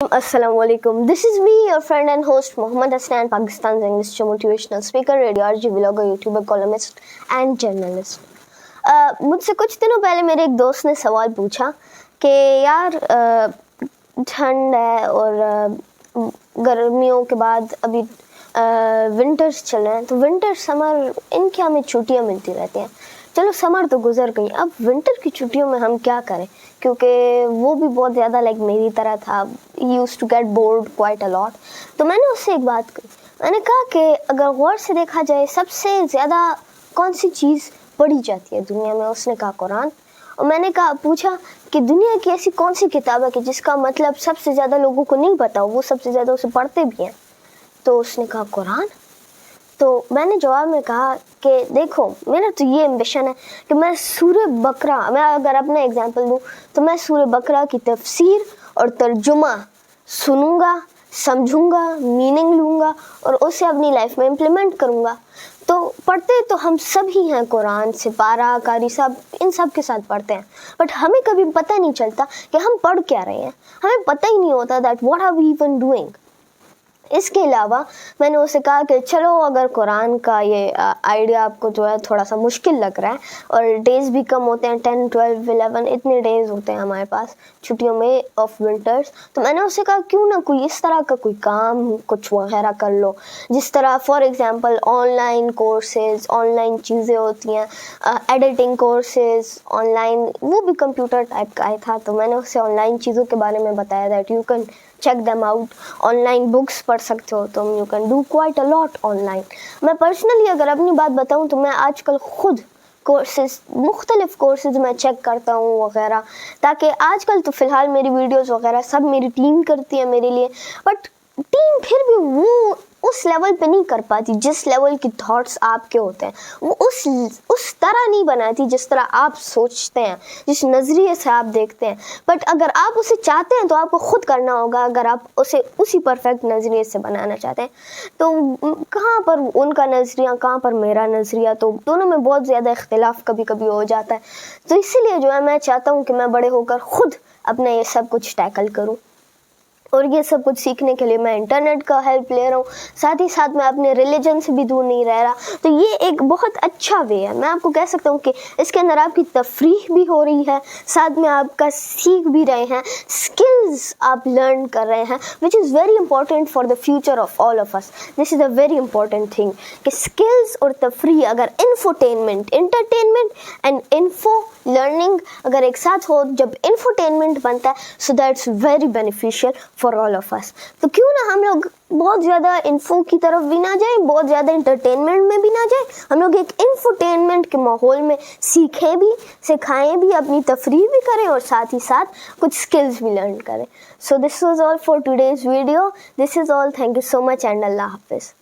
Assalamu alaikum. This is me, your friend and host Mohammad Hasnan, Pakistan's English motivational speaker, radio RJ, vlogger, YouTuber, columnist and journalist. मुझसे कुछ दिनों पहले मेरे एक दोस्त ने सवाल पूछा कि यार ठंड है और गर्मियों के बाद अभी विंटर्स चल रहे हैं, तो विंटर समर इनकी हमें छुट्टियां मिलती रहती हैं. चलो समर तो गुजर गई, अब विंटर की छुट्टियों में हम क्या करें, क्योंकि वो भी बहुत ज़्यादा लाइक मेरी तरह था, used to get bored quite a lot. तो मैंने उससे एक बात कही, मैंने कहा कि अगर गौर से देखा जाए सबसे ज़्यादा कौन सी चीज़ पढ़ी जाती है दुनिया में. उसने कहा कुरान. और मैंने पूछा कि दुनिया की ऐसी कौन सी किताब है कि जिसका मतलब सबसे ज़्यादा लोगों को नहीं पता, वो सबसे ज़्यादा उसे पढ़ते भी हैं. तो उसने कहा कुरान. तो मैंने जवाब में कहा कि देखो, मेरा तो ये एम्बिशन है कि मैं सूरह बकरा, मैं अगर अपना एग्जांपल दूं तो मैं सूरह बकरा की तफसीर और तर्जुमा सुनूंगा, समझूंगा, मीनिंग लूँगा और उसे अपनी लाइफ में इम्प्लीमेंट करूँगा. तो पढ़ते तो हम सब ही हैं, कुरान से पारा कारी सब इन सब के साथ पढ़ते हैं, बट हमें कभी पता नहीं चलता कि हम पढ़ क्या रहे हैं. हमें पता ही नहीं होता that what are we even doing. इसके अलावा मैंने उसे कहा कि चलो अगर कुरान का ये आइडिया आपको जो है थोड़ा सा मुश्किल लग रहा है और डेज़ भी कम होते हैं, 10, 12, 11 इतने डेज़ होते हैं हमारे पास छुट्टियों में ऑफ विंटर्स, तो मैंने उसे कहा क्यों ना कोई इस तरह का कोई काम कुछ वगैरह कर लो, जिस तरह for example online courses, online चीज़ें होती हैं, एडिटिंग कोर्सेज ऑनलाइन, वो भी कंप्यूटर टाइप का ही था. तो मैंने उसे ऑनलाइन चीज़ों के बारे में बताया that you can check them out. Online books पढ़ सकते हो तुम, you can do quite a lot online. मैं पर्सनली अगर अपनी बात बताऊं तो मैं आजकल खुद कोर्सेज, मुख्तलिफ कोर्सेज मैं चेक करता हूँ वगैरह, ताकि आजकल तो फ़िलहाल मेरी वीडियोस वगैरह सब मेरी टीम करती है मेरे लिए, बट टीम फिर भी वो उस लेवल पे नहीं कर पाती जिस लेवल की थॉट्स आपके होते हैं. वो उस तरह नहीं बनाती जिस तरह आप सोचते हैं, जिस नज़रिए से आप देखते हैं. बट अगर आप उसे चाहते हैं तो आपको खुद करना होगा. अगर आप उसे उसी परफेक्ट नज़रिए से बनाना चाहते हैं तो कहाँ पर उनका नज़रिया, कहाँ पर मेरा नज़रिया, तो दोनों में बहुत ज़्यादा इख्तिलाफ कभी कभी हो जाता है. तो इसीलिए जो है मैं चाहता हूँ कि मैं बड़े होकर खुद अपना ये सब कुछ टैकल करूँ, और ये सब कुछ सीखने के लिए मैं इंटरनेट का हेल्प ले रहा हूँ. साथ ही साथ मैं अपने रिलीजन से भी दूर नहीं रह रहा. तो ये एक बहुत अच्छा वे है. मैं आपको कह सकता हूँ कि इसके अंदर आपकी तफरीह भी हो रही है, साथ में आपका सीख भी रहे हैं, स्किल्स आप लर्न कर रहे हैं, which is very important for the future of all of us. This is a very important thing कि स्किल्स और तफरीह, अगर infotainment, entertainment and info learning अगर एक साथ हो, जब इंफोटेनमेंट बनता है, so that's very beneficial for all of us. तो क्यों ना हम लोग बहुत ज़्यादा इन्फो की तरफ भी ना जाएं, बहुत ज़्यादा इंटरटेनमेंट में भी ना जाएं, हम लोग एक इंफोटेनमेंट के माहौल में सीखें भी, सिखाएं भी, अपनी तफरीह भी करें और साथ ही साथ कुछ स्किल्स भी लर्न करें. So this was all for today's video. This is all. Thank you so much and अल्लाह हाफिज़.